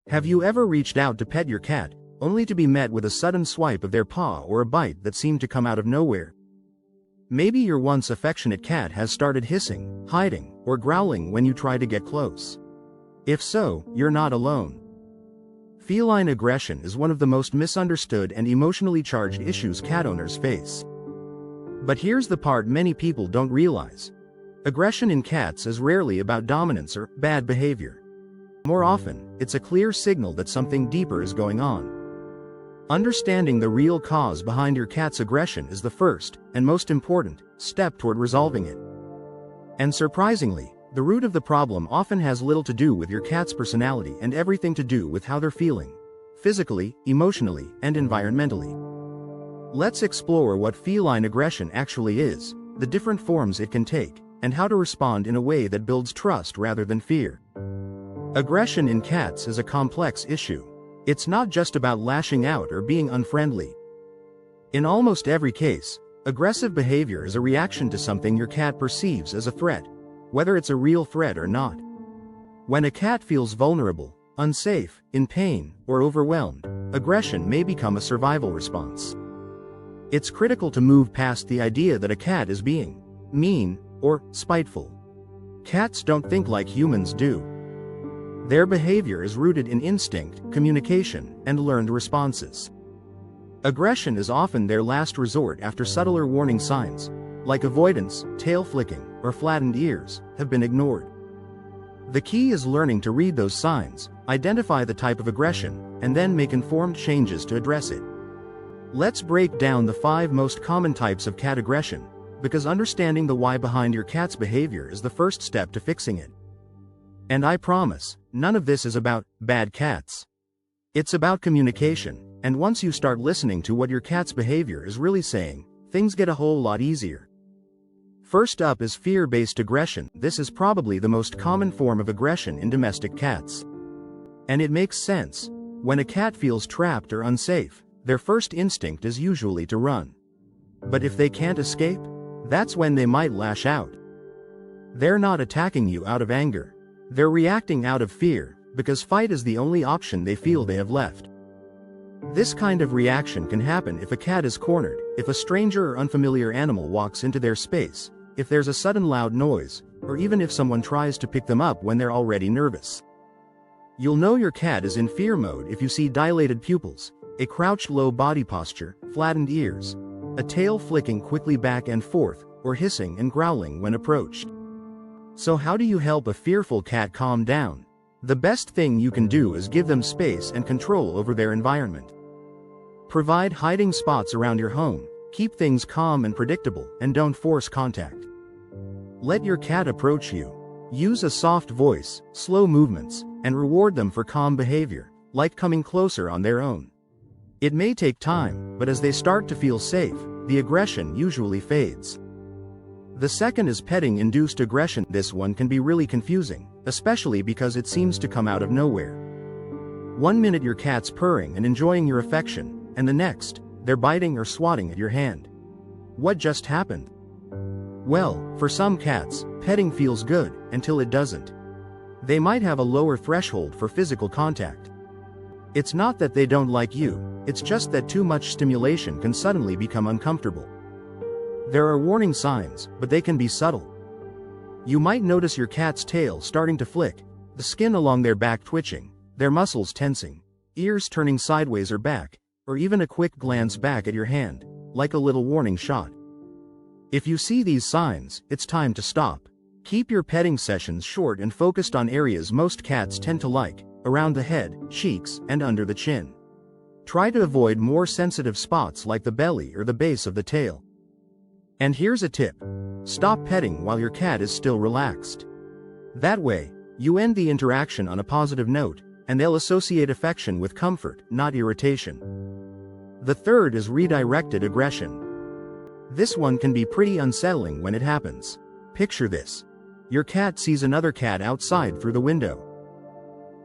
Have you ever reached out to pet your cat, only to be met with a sudden swipe of their paw or a bite that seemed to come out of nowhere? Maybe your once affectionate cat has started hissing, hiding, or growling when you try to get close. If so, you're not alone. Feline aggression is one of the most misunderstood and emotionally charged issues cat owners face. But here's the part many people don't realize. Aggression in cats is rarely about dominance or bad behavior. More often, it's a clear signal that something deeper is going on. Understanding the real cause behind your cat's aggression is the first, and most important, step toward resolving it. And surprisingly, the root of the problem often has little to do with your cat's personality and everything to do with how they're feeling, physically, emotionally, and environmentally. Let's explore what feline aggression actually is, the different forms it can take, and how to respond in a way that builds trust rather than fear. Aggression in cats is a complex issue. It's not just about lashing out or being unfriendly. In almost every case, aggressive behavior is a reaction to something your cat perceives as a threat, whether it's a real threat or not. When a cat feels vulnerable, unsafe, in pain, or overwhelmed, aggression may become a survival response. It's critical to move past the idea that a cat is being mean or spiteful. Cats don't think like humans do. Their behavior is rooted in instinct, communication, and learned responses. Aggression is often their last resort after subtler warning signs, like avoidance, tail flicking, or flattened ears, have been ignored. The key is learning to read those signs, identify the type of aggression, and then make informed changes to address it. Let's break down the 5 most common types of cat aggression, because understanding the why behind your cat's behavior is the first step to fixing it. And I promise, none of this is about bad cats. It's about communication, and once you start listening to what your cat's behavior is really saying, things get a whole lot easier. First up is fear-based aggression. This is probably the most common form of aggression in domestic cats. And it makes sense. When a cat feels trapped or unsafe, their first instinct is usually to run. But if they can't escape, that's when they might lash out. They're not attacking you out of anger. They're reacting out of fear, because fight is the only option they feel they have left. This kind of reaction can happen if a cat is cornered, if a stranger or unfamiliar animal walks into their space, if there's a sudden loud noise, or even if someone tries to pick them up when they're already nervous. You'll know your cat is in fear mode if you see dilated pupils, a crouched low body posture, flattened ears, a tail flicking quickly back and forth, or hissing and growling when approached. So how do you help a fearful cat calm down? The best thing you can do is give them space and control over their environment. Provide hiding spots around your home, keep things calm and predictable, and don't force contact. Let your cat approach you. Use a soft voice, slow movements, and reward them for calm behavior, like coming closer on their own. It may take time, but as they start to feel safe, the aggression usually fades. The second is petting-induced aggression. This one can be really confusing, especially because it seems to come out of nowhere. One minute your cat's purring and enjoying your affection, and the next, they're biting or swatting at your hand. What just happened? Well, for some cats, petting feels good, until it doesn't. They might have a lower threshold for physical contact. It's not that they don't like you, it's just that too much stimulation can suddenly become uncomfortable. There are warning signs, but they can be subtle. You might notice your cat's tail starting to flick, the skin along their back twitching, their muscles tensing, ears turning sideways or back, or even a quick glance back at your hand, like a little warning shot. If you see these signs, it's time to stop. Keep your petting sessions short and focused on areas most cats tend to like, around the head, cheeks, and under the chin. Try to avoid more sensitive spots like the belly or the base of the tail. And here's a tip. Stop petting while your cat is still relaxed. That way, you end the interaction on a positive note, and they'll associate affection with comfort, not irritation. The third is redirected aggression. This one can be pretty unsettling when it happens. Picture this. Your cat sees another cat outside through the window.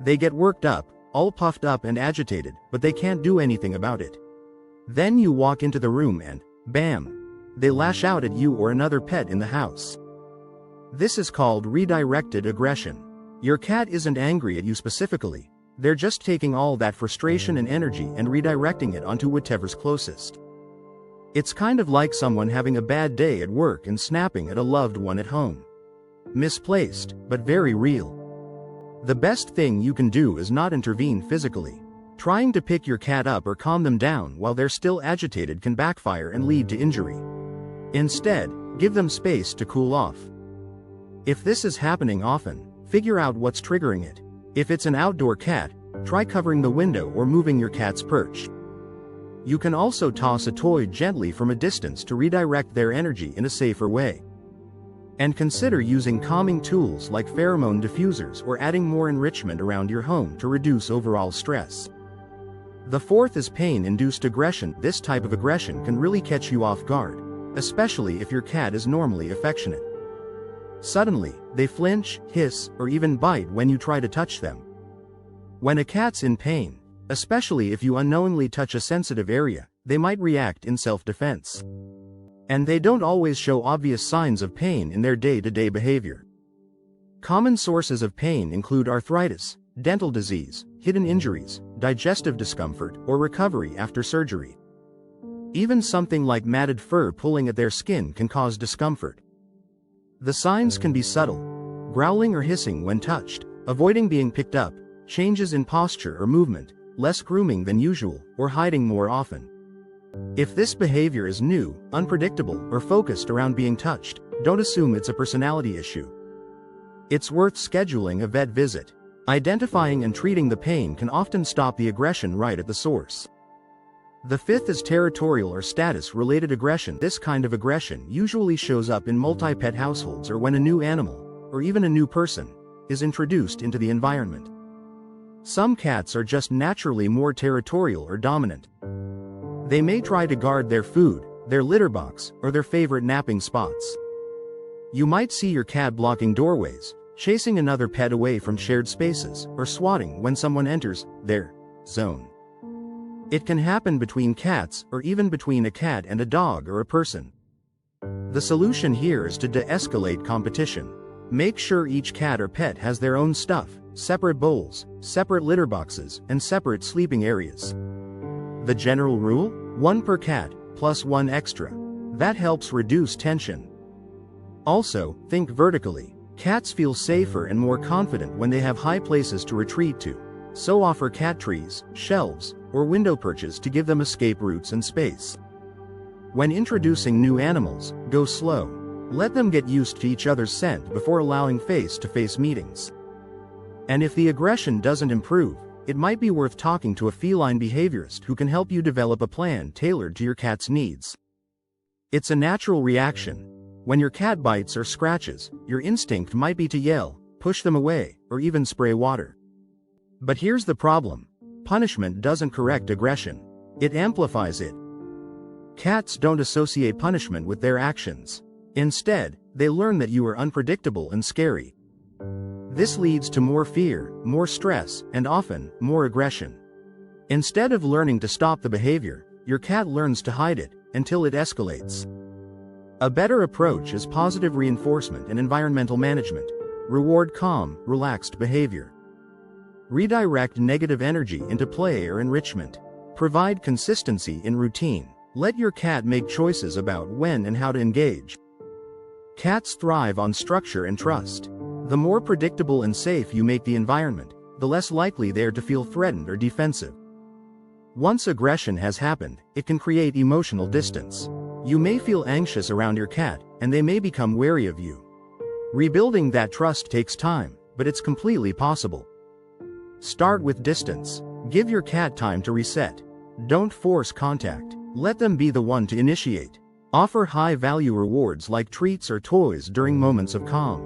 They get worked up, all puffed up and agitated, but they can't do anything about it. Then you walk into the room and, bam! They lash out at you or another pet in the house. This is called redirected aggression. Your cat isn't angry at you specifically. They're just taking all that frustration and energy and redirecting it onto whatever's closest. It's kind of like someone having a bad day at work and snapping at a loved one at home. Misplaced, but very real. The best thing you can do is not intervene physically. Trying to pick your cat up or calm them down while they're still agitated can backfire and lead to injury. Instead, give them space to cool off. If this is happening often, figure out what's triggering it. If it's an outdoor cat, try covering the window or moving your cat's perch. You can also toss a toy gently from a distance to redirect their energy in a safer way. And consider using calming tools like pheromone diffusers or adding more enrichment around your home to reduce overall stress. The fourth is pain-induced aggression. This type of aggression can really catch you off guard, especially if your cat is normally affectionate. Suddenly, they flinch, hiss, or even bite when you try to touch them. When a cat's in pain, especially if you unknowingly touch a sensitive area, they might react in self-defense. And they don't always show obvious signs of pain in their day-to-day behavior. Common sources of pain include arthritis, dental disease, hidden injuries, digestive discomfort, or recovery after surgery. Even something like matted fur pulling at their skin can cause discomfort. The signs can be subtle: growling or hissing when touched, avoiding being picked up, changes in posture or movement, less grooming than usual, or hiding more often. If this behavior is new, unpredictable, or focused around being touched, don't assume it's a personality issue. It's worth scheduling a vet visit. Identifying and treating the pain can often stop the aggression right at the source. The fifth is territorial or status-related aggression. This kind of aggression usually shows up in multi-pet households or when a new animal, or even a new person, is introduced into the environment. Some cats are just naturally more territorial or dominant. They may try to guard their food, their litter box, or their favorite napping spots. You might see your cat blocking doorways, chasing another pet away from shared spaces, or swatting when someone enters their zone. It can happen between cats or even between a cat and a dog or a person. The solution here is to de-escalate competition. Make sure each cat or pet has their own stuff, separate bowls, separate litter boxes, and separate sleeping areas. The general rule? 1 per cat, plus 1 extra. That helps reduce tension. Also, think vertically. Cats feel safer and more confident when they have high places to retreat to, so offer cat trees, shelves, or window perches to give them escape routes and space. When introducing new animals, go slow. Let them get used to each other's scent before allowing face-to-face meetings. And if the aggression doesn't improve, it might be worth talking to a feline behaviorist who can help you develop a plan tailored to your cat's needs. It's a natural reaction. When your cat bites or scratches, your instinct might be to yell, push them away, or even spray water. But here's the problem. Punishment doesn't correct aggression. It amplifies it. Cats don't associate punishment with their actions. Instead, they learn that you are unpredictable and scary. This leads to more fear, more stress, and often, more aggression. Instead of learning to stop the behavior, your cat learns to hide it, until it escalates. A better approach is positive reinforcement and environmental management. Reward calm, relaxed behavior. Redirect negative energy into play or enrichment. Provide consistency in routine. Let your cat make choices about when and how to engage. Cats thrive on structure and trust. The more predictable and safe you make the environment, the less likely they are to feel threatened or defensive. Once aggression has happened, it can create emotional distance. You may feel anxious around your cat, and they may become wary of you. Rebuilding that trust takes time, but it's completely possible. Start with distance. Give your cat time to reset. Don't force contact. Let them be the one to initiate. Offer high-value rewards like treats or toys during moments of calm.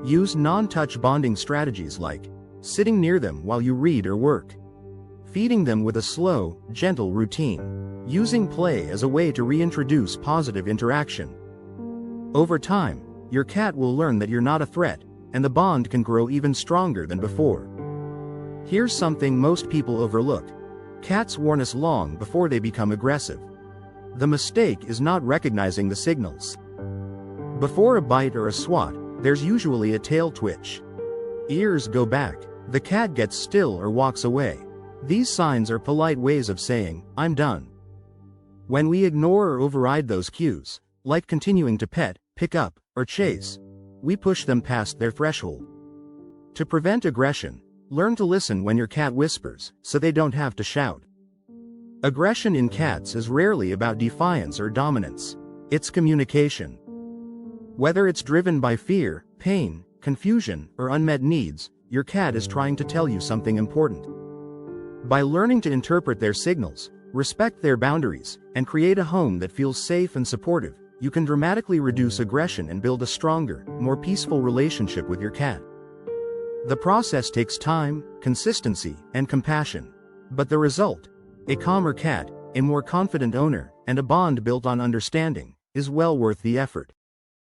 Use non-touch bonding strategies like sitting near them while you read or work. Feeding them with a slow, gentle routine. Using play as a way to reintroduce positive interaction. Over time, your cat will learn that you're not a threat, and the bond can grow even stronger than before. Here's something most people overlook. Cats warn us long before they become aggressive. The mistake is not recognizing the signals. Before a bite or a swat, there's usually a tail twitch. Ears go back, The cat gets still or walks away. These signs are polite ways of saying, "I'm done." When we ignore or override those cues, like continuing to pet, pick up, or chase, we push them past their threshold. To prevent aggression, learn to listen when your cat whispers, so they don't have to shout. Aggression in cats is rarely about defiance or dominance. It's communication. Whether it's driven by fear, pain, confusion, or unmet needs, your cat is trying to tell you something important. By learning to interpret their signals, respect their boundaries, and create a home that feels safe and supportive, you can dramatically reduce aggression and build a stronger, more peaceful relationship with your cat. The process takes time, consistency, and compassion. But the result, a calmer cat, a more confident owner, and a bond built on understanding, is well worth the effort.